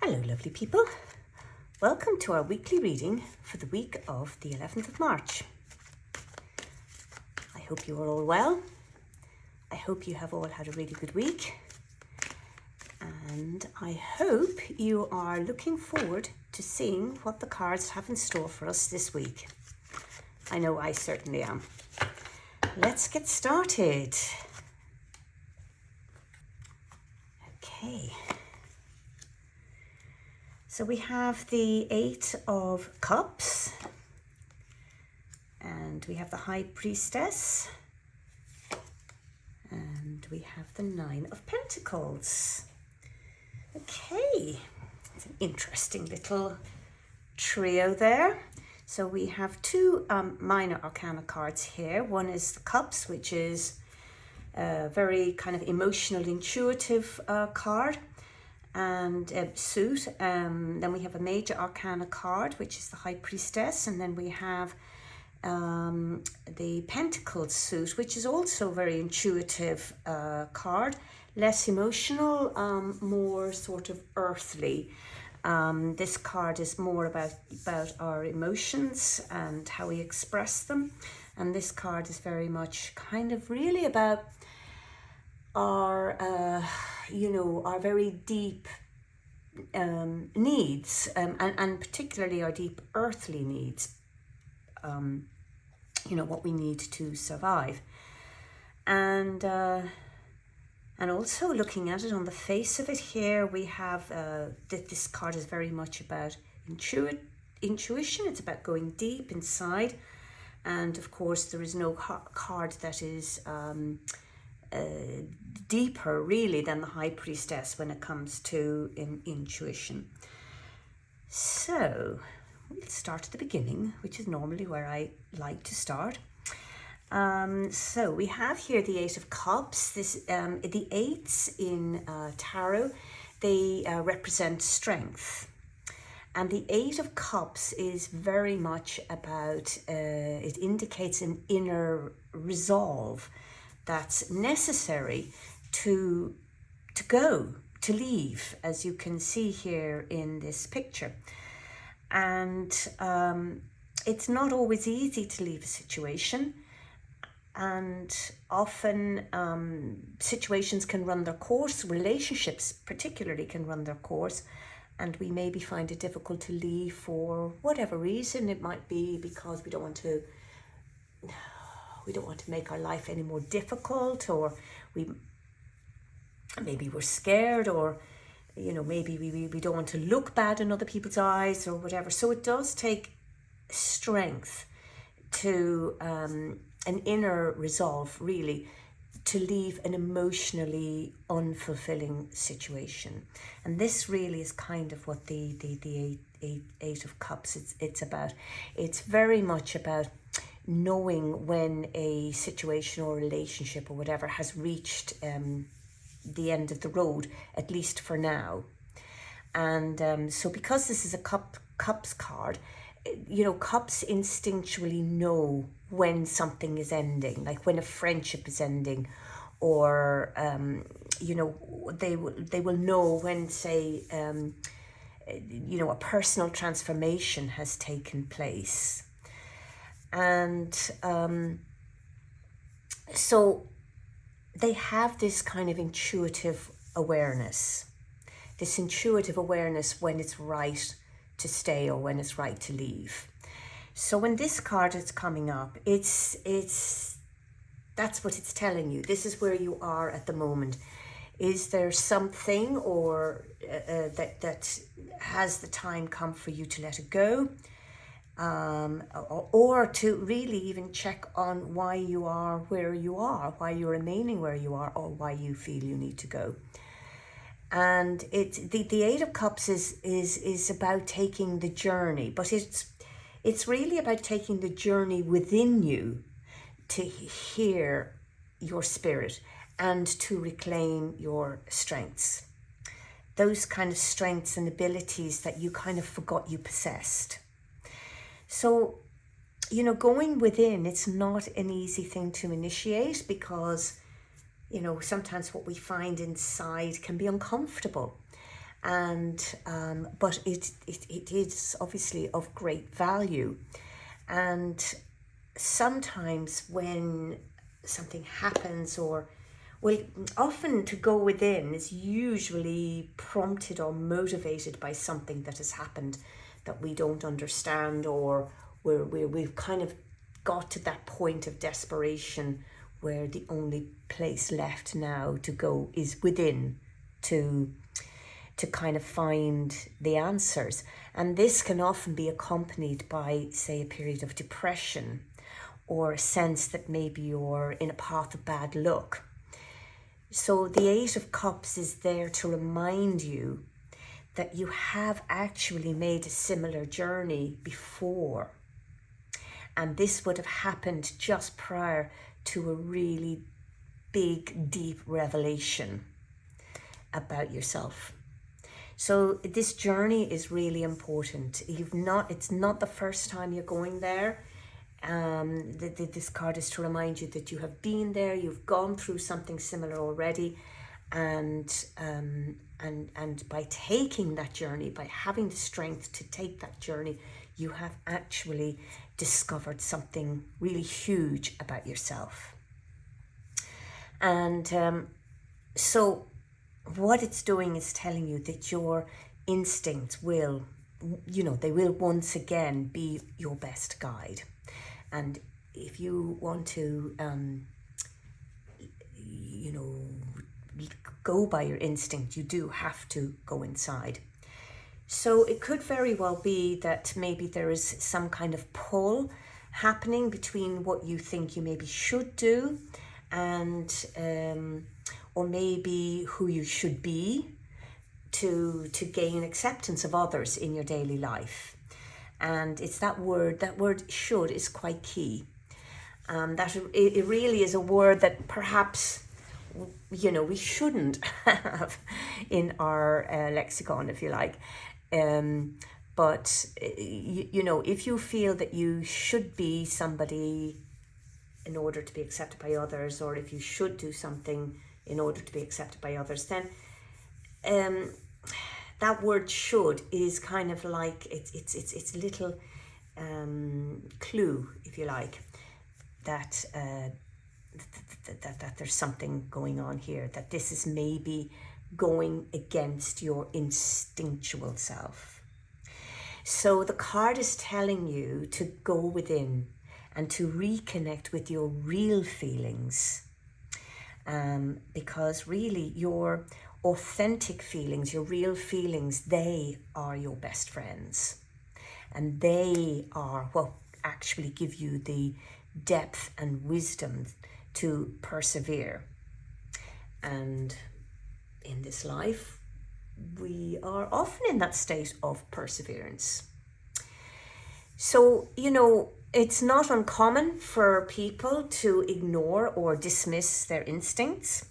Hello lovely people, welcome to our weekly reading for the week of the 11th of March. I hope you are all well. I hope you have all had a really good week, and I hope you are looking forward to seeing what the cards have in store for us this week. I know I certainly am. Let's get started. Okay. So we have the Eight of Cups, and we have the High Priestess, and we have the Nine of Pentacles. Okay, it's an interesting little trio there. So we have two minor arcana cards here. One is the Cups, which is a very kind of emotional, intuitive card and suit. Then we have a major arcana card, which is the High Priestess, and then we have the Pentacles suit, which is also a very intuitive card, less emotional, more sort of earthly. This card is more about our emotions and how we express them, and this card is very much kind of really about our our very deep needs, and particularly our deep earthly needs, what we need to survive. And also looking at it on the face of it here, we have that this card is very much about intuition. It's about going deep inside, and of course there is no card that is deeper really than the High Priestess when it comes to intuition. So we'll start at the beginning, which is normally where I like to start. So we have here the Eight of Cups. The eights in tarot, they represent strength. And the Eight of Cups is very much about, it indicates an inner resolve that's necessary to leave, as you can see here in this picture. And it's not always easy to leave a situation, and often situations can run their course, relationships particularly can run their course, and we maybe find it difficult to leave for whatever reason. It might be because we don't want to make our life any more difficult, or maybe we're scared, or maybe we don't want to look bad in other people's eyes or whatever. So it does take strength to an inner resolve really to leave an emotionally unfulfilling situation. And this really is kind of what the Eight of Cups it's about. It's very much about knowing when a situation or relationship or whatever has reached the end of the road, at least for now. And so because this is a cups card, cups instinctually know when something is ending, like when a friendship is ending, or they will know when, say, a personal transformation has taken place. And so they have this kind of intuitive awareness when it's right to stay or when it's right to leave. So when this card is coming up, that's what it's telling you. This is where you are at the moment. Is there something or that has the time come for you to let it go? Or to really even check on why you are where you are, why you're remaining where you are, or why you feel you need to go. And the Eight of Cups is about taking the journey, but it's really about taking the journey within you to hear your spirit and to reclaim your strengths, those kind of strengths and abilities that you kind of forgot you possessed. So, going within, it's not an easy thing to initiate, because, sometimes what we find inside can be uncomfortable. and but it is obviously of great value. And sometimes when something happens, or well, often to go within is usually prompted or motivated by something that has happened that we don't understand, or we've kind of got to that point of desperation where the only place left now to go is within, to kind of find the answers. And this can often be accompanied by, say, a period of depression, or a sense that maybe you're in a path of bad luck. So the Eight of Cups is there to remind you that you have actually made a similar journey before. And this would have happened just prior to a really big, deep revelation about yourself. So this journey is really important. It's not the first time you're going there. This card is to remind you that you have been there, you've gone through something similar already, and by taking that journey, by having the strength to take that journey, you have actually discovered something really huge about yourself. And so what it's doing is telling you that your instincts will, they will once again be your best guide. And if you want to, go by your instinct, you do have to go inside. So it could very well be that maybe there is some kind of pull happening between what you think you maybe should do and or maybe who you should be to gain acceptance of others in your daily life. And it's that word should is quite key. That it really is a word that perhaps we shouldn't have in our lexicon, if you like. But if you feel that you should be somebody in order to be accepted by others, or if you should do something in order to be accepted by others, then that word should is kind of like it's a little clue, if you like, that that there's something going on here, that this is maybe going against your instinctual self. So the card is telling you to go within and to reconnect with your real feelings, because really your authentic feelings, your real feelings, they are your best friends, and they are what actually give you the depth and wisdom to persevere. And in this life, we are often in that state of perseverance. So, it's not uncommon for people to ignore or dismiss their instincts.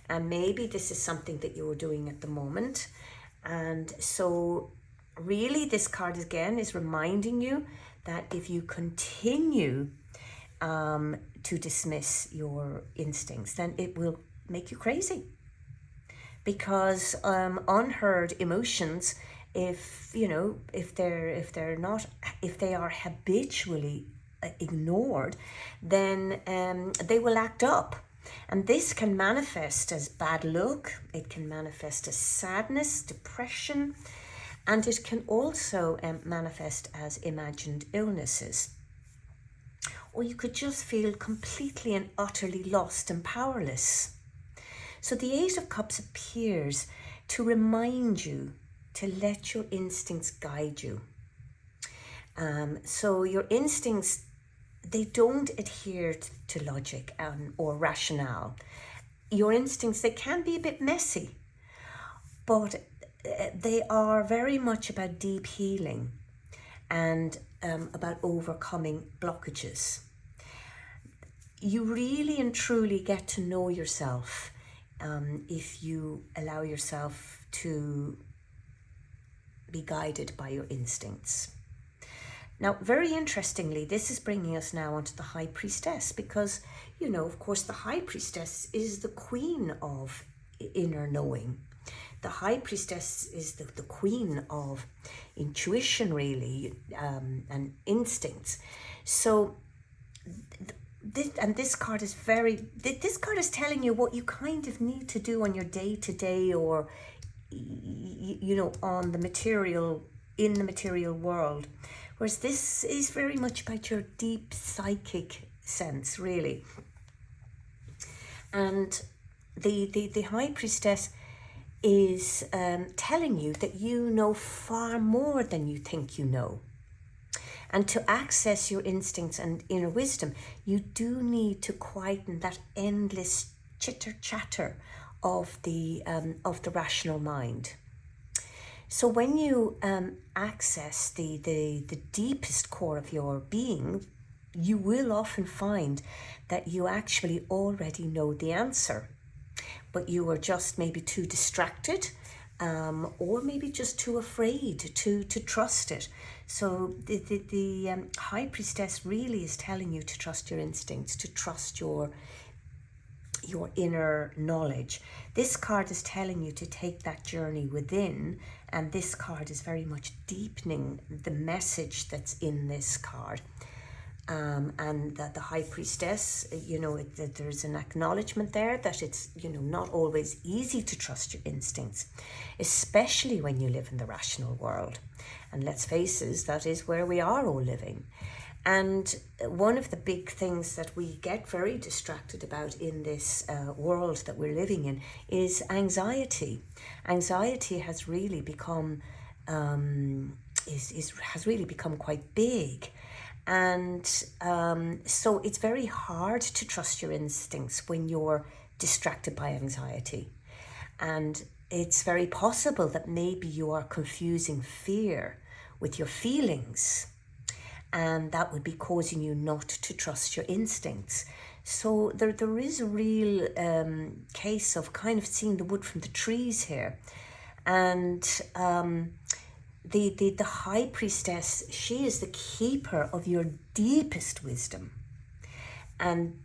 And maybe this is something that you're doing at the moment. And so really this card again is reminding you that if you continue to dismiss your instincts, then it will make you crazy. Because unheard emotions, if they are habitually ignored, then they will act up. And this can manifest as bad luck, it can manifest as sadness, depression, and it can also manifest as imagined illnesses. Or you could just feel completely and utterly lost and powerless. So the Eight of Cups appears to remind you to let your instincts guide you. So your instincts, they don't adhere to logic or rationale. Your instincts, they can be a bit messy, but they are very much about deep healing and about overcoming blockages. You really and truly get to know yourself if you allow yourself to be guided by your instincts. Now, very interestingly, this is bringing us now onto the High Priestess, because, of course, the High Priestess is the queen of inner knowing. the High Priestess is the queen of intuition, really, and instincts. So this card is this card is telling you what you kind of need to do on your day-to-day, or on the material, in the material world. Whereas this is very much about your deep psychic sense, really. And the High Priestess is telling you that you know far more than you think you know. And to access your instincts and inner wisdom, you do need to quieten that endless chitter-chatter of the rational mind. So when you access the deepest core of your being, you will often find that you actually already know the answer, but you are just maybe too distracted, or maybe just too afraid to trust it. So the High Priestess really is telling you to trust your instincts, to trust your inner knowledge. This card is telling you to take that journey within, and this card is very much deepening the message that's in this card. And that the High Priestess, there's an acknowledgement there that it's, not always easy to trust your instincts, especially when you live in the rational world. And let's face it, that is where we are all living. And one of the big things that we get very distracted about in this world that we're living in is anxiety. Anxiety has really become has really become quite big. And so it's very hard to trust your instincts when you're distracted by anxiety. And it's very possible that maybe you are confusing fear with your feelings, and that would be causing you not to trust your instincts. So there is a real case of kind of seeing the wood from the trees here. And the High Priestess, she is the keeper of your deepest wisdom. And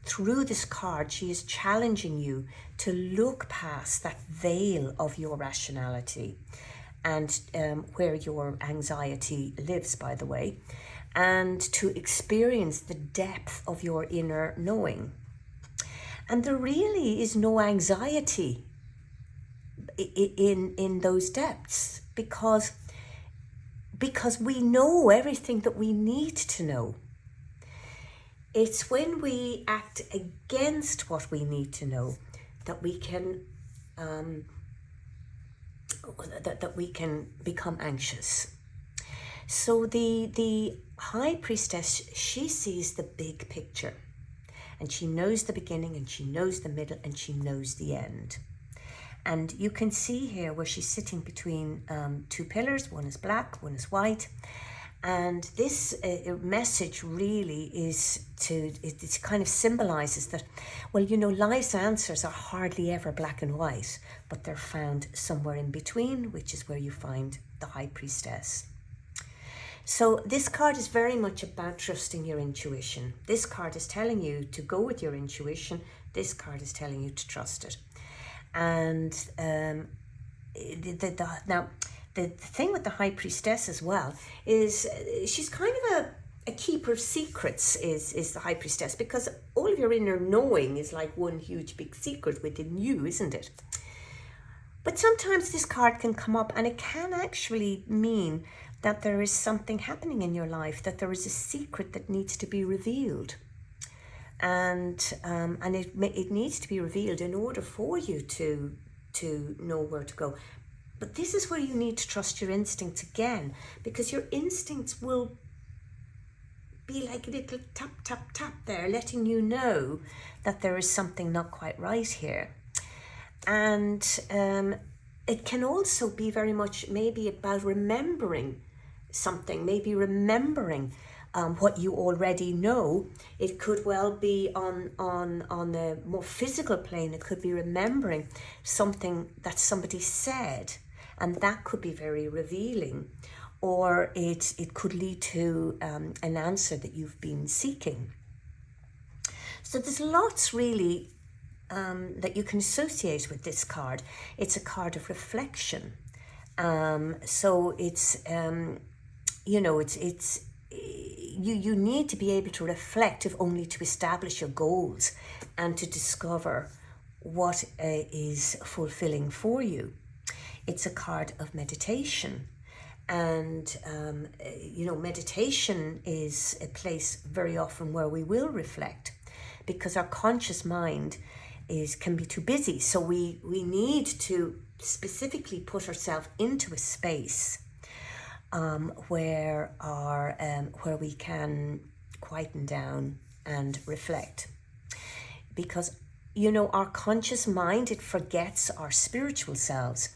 through this card, she is challenging you to look past that veil of your rationality, and where your anxiety lives, by the way, and to experience the depth of your inner knowing. And there really is no anxiety in those depths, because we know everything that we need to know. It's when we act against what we need to know that we can that we can become anxious. So the High Priestess, she sees the big picture, and she knows the beginning, and she knows the middle, and she knows the end. And you can see here where she's sitting between two pillars. One is black, one is white. And this message really is it kind of symbolizes that, well, life's answers are hardly ever black and white, but they're found somewhere in between, which is where you find the High Priestess. So this card is very much about trusting your intuition. This card is telling you to go with your intuition. This card is telling you to trust it. And now, the thing with the High Priestess as well is she's kind of a keeper of secrets, is the High Priestess, because all of your inner knowing is like one huge big secret within you, isn't it? But sometimes this card can come up, and it can actually mean that there is something happening in your life, that there is a secret that needs to be revealed. And it needs to be revealed in order for you to know where to go. But this is where you need to trust your instincts again, because your instincts will be like a little tap, tap, tap there, letting you know that there is something not quite right here. And it can also be very much maybe about remembering something, maybe remembering what you already know. It could well be on a more physical plane. It could be remembering something that somebody said, and that could be very revealing. Or it could lead to an answer that you've been seeking. So there's lots really that you can associate with this card. It's a card of reflection. So it's you need to be able to reflect, if only to establish your goals and to discover what is fulfilling for you. It's a card of meditation. And, meditation is a place very often where we will reflect, because our conscious mind can be too busy. So we need to specifically put ourselves into a space where we can quieten down and reflect. Because, our conscious mind, it forgets our spiritual selves.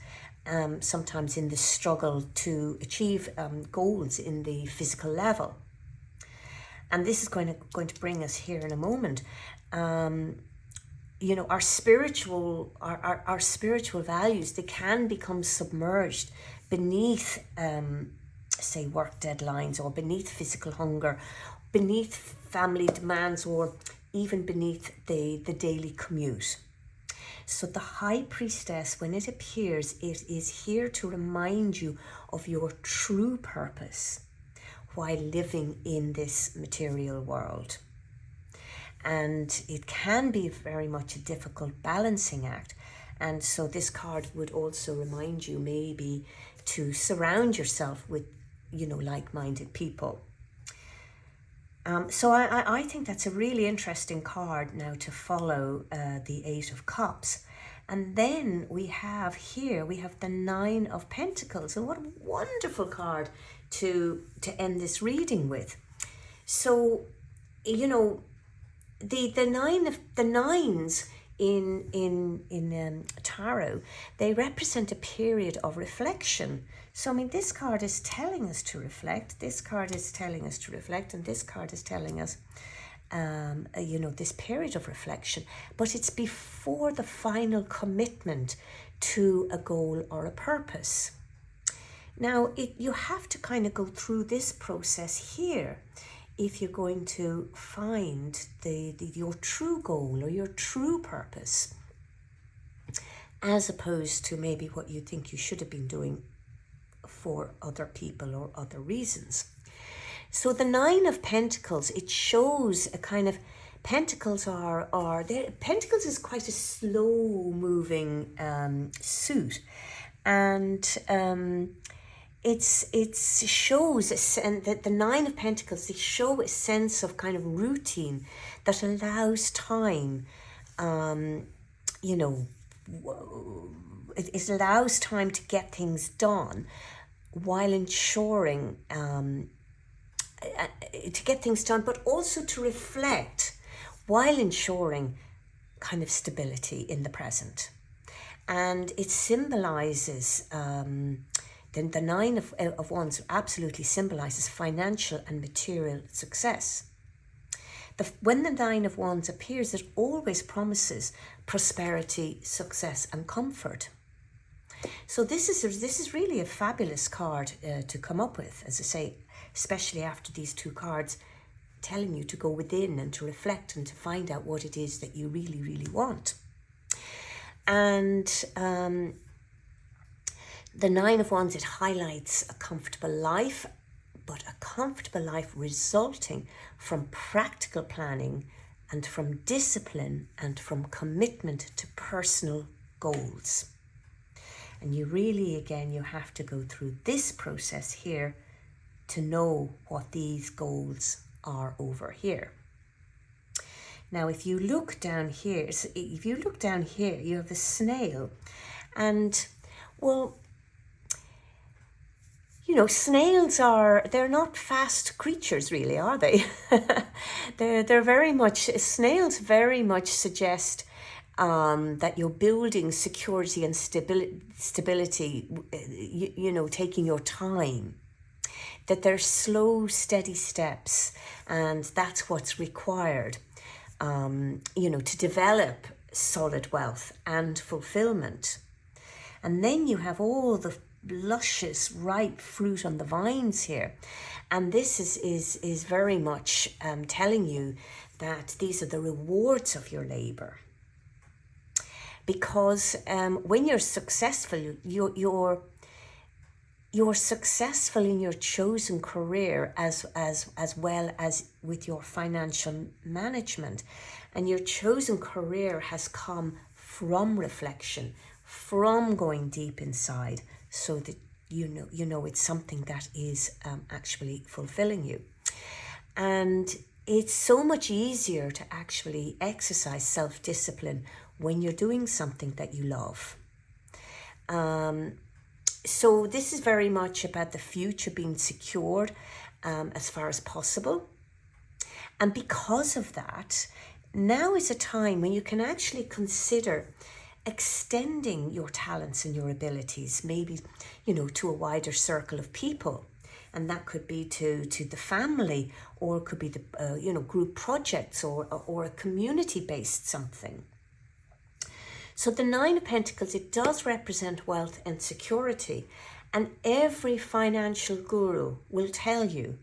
Sometimes in the struggle to achieve goals in the physical level. And this is going to bring us here in a moment. Our spiritual values, they can become submerged beneath, say, work deadlines, or beneath physical hunger, beneath family demands, or even beneath the daily commute. So the High Priestess, when it appears, it is here to remind you of your true purpose while living in this material world. And it can be very much a difficult balancing act. And so this card would also remind you maybe to surround yourself with, like-minded people. So I think that's a really interesting card now to follow the Eight of Cups. And then we have the Nine of Pentacles. And what a wonderful card to end this reading with. So, the nines in tarot, they represent a period of reflection. So, this card is telling us to reflect. This card is telling us to reflect. And this card is telling us, this period of reflection. But it's before the final commitment to a goal or a purpose. Now, you have to kind of go through this process here if you're going to find your true goal or your true purpose, as opposed to maybe what you think you should have been doing for other people or other reasons. So the Nine of Pentacles, it shows a kind of, Pentacles Pentacles is quite a slow moving suit, and it shows, and the Nine of Pentacles, they show a sense of kind of routine that allows time, it allows time to get things done while ensuring, but also to reflect while ensuring kind of stability in the present. And it symbolizes, the Nine of Wands absolutely symbolizes financial and material success. When the Nine of Wands appears, it always promises prosperity, success, and comfort. So this is really a fabulous card to come up with, as I say, especially after these two cards telling you to go within and to reflect and to find out what it is that you really, really want. And the Nine of Wands, it highlights a comfortable life, but a comfortable life resulting from practical planning and from discipline and from commitment to personal goals. And you really, again, you have to go through this process here to know what these goals are over here. Now, if you look down here, you have a snail. And, well, snails they're not fast creatures, really, are they? They're very much, snails very much suggest that you're building security and stability, taking your time. That they're slow, steady steps, and that's what's required, to develop solid wealth and fulfillment. And then you have all the luscious, ripe fruit on the vines here. And this is very much telling you that these are the rewards of your labor. because when you're successful, you're successful in your chosen career as well as with your financial management. And your chosen career has come from reflection, from going deep inside, so that you know it's something that is actually fulfilling you. And it's so much easier to actually exercise self-discipline when you're doing something that you love. So this is very much about the future being secured as far as possible. And because of that, now is a time when you can actually consider extending your talents and your abilities, maybe, to a wider circle of people. And that could be to the family, or it could be the, group projects, or a community-based something. So the Nine of Pentacles, it does represent wealth and security. And every financial guru will tell you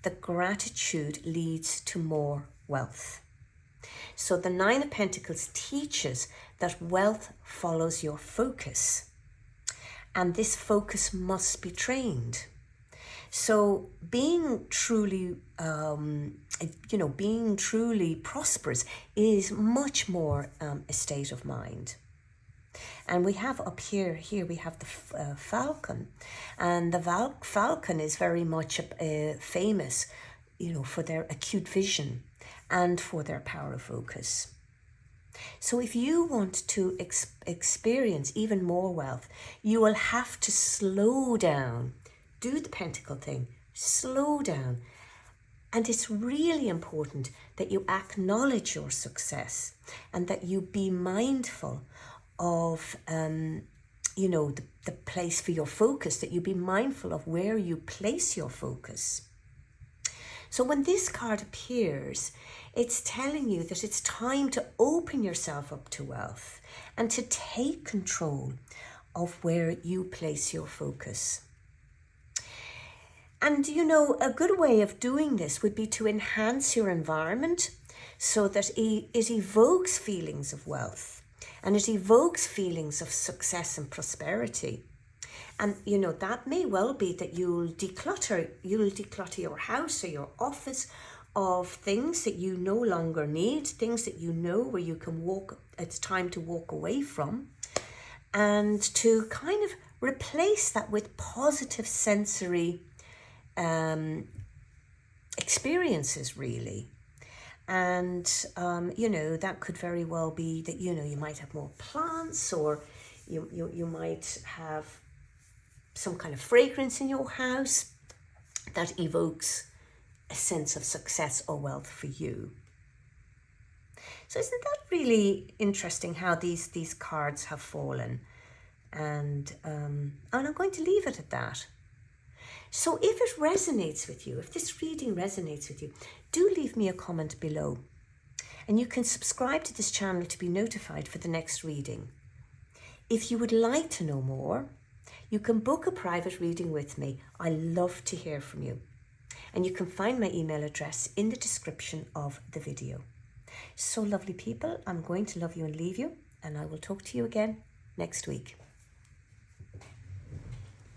that gratitude leads to more wealth. So the Nine of Pentacles teaches that wealth follows your focus. And this focus must be trained. So being truly, being truly prosperous is much more a state of mind. And we have up here we have the falcon. And the falcon is very much famous, for their acute vision and for their power of focus. So if you want to experience even more wealth, you will have to slow down. Do the pentacle thing, slow down. And it's really important that you acknowledge your success and that you be mindful of, the place for your focus, that you be mindful of where you place your focus. So when this card appears, it's telling you that it's time to open yourself up to wealth and to take control of where you place your focus. And, a good way of doing this would be to enhance your environment so that it evokes feelings of wealth and it evokes feelings of success and prosperity. And, that may well be that you'll declutter your house or your office of things that you no longer need, things that where you can it's time to walk away from, and to kind of replace that with positive sensory experiences, really. And that could very well be that you might have more plants, or you might have some kind of fragrance in your house that evokes a sense of success or wealth for you. So isn't that really interesting how these cards have fallen? And I'm going to leave it at that. So if it resonates with you, if this reading resonates with you, do leave me a comment below. And you can subscribe to this channel to be notified for the next reading. If you would like to know more, you can book a private reading with me. I love to hear from you. And you can find my email address in the description of the video. So lovely people, I'm going to love you and leave you, and I will talk to you again next week.